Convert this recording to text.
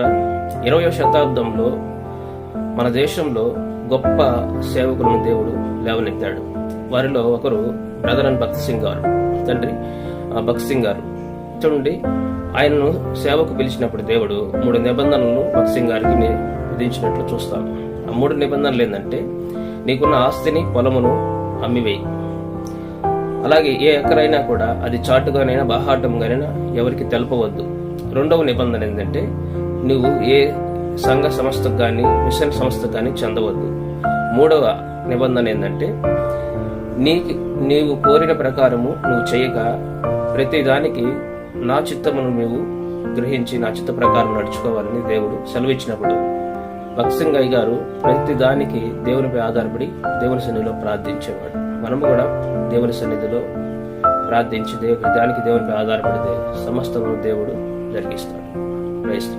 20వ శతాబ్దంలో మన దేశంలో గొప్ప సేవకులను దేవుడు లేవనెత్తాడు. వారిలో ఒకరు బ్రదర్ అండ్ భక్త్ సింగ్ గారు, తండ్రి భక్త్ సింగ్ గారు. చూడండి, ఆయనను సేవకు పిలిచినప్పుడు దేవుడు 3 నిబంధనలను భక్త్ సింగ్ గారికి విధించినట్లు చూస్తాం. ఆ 3 నిబంధనలు ఏంటంటే, నీకున్న ఆస్తిని పొలమును అమ్మివేయి, అలాగే ఏ ఎకరైనా కూడా అది చాటుగానైనా బాహాటంగానైనా ఎవరికి తెలపవద్దు. 2వ నిబంధన ఏంటంటే, నువ్వు ఏ సంఘ సంస్థకు కానీ మిషన్ సంస్థకు కానీ చెందవద్దు. 3వ నిబంధన ఏంటంటే, నీవు కోరిన ప్రకారము నువ్వు చేయక ప్రతి దానికి నా చిత్తమును నువ్వు గ్రహించి నా చిత్త ప్రకారం నడుచుకోవాలని దేవుడు సెలవిచ్చినప్పుడు భక్త్ సింగ్ గారు ప్రతి దానికి దేవునిపై ఆధారపడి దేవుని సన్నిధిలో ప్రార్థించేవాడు. మనము కూడా దేవుని సన్నిధిలో ప్రార్థించి దానికి దేవునిపై ఆధారపడితే సమస్తము దేవుడు జరిగిస్తాడు.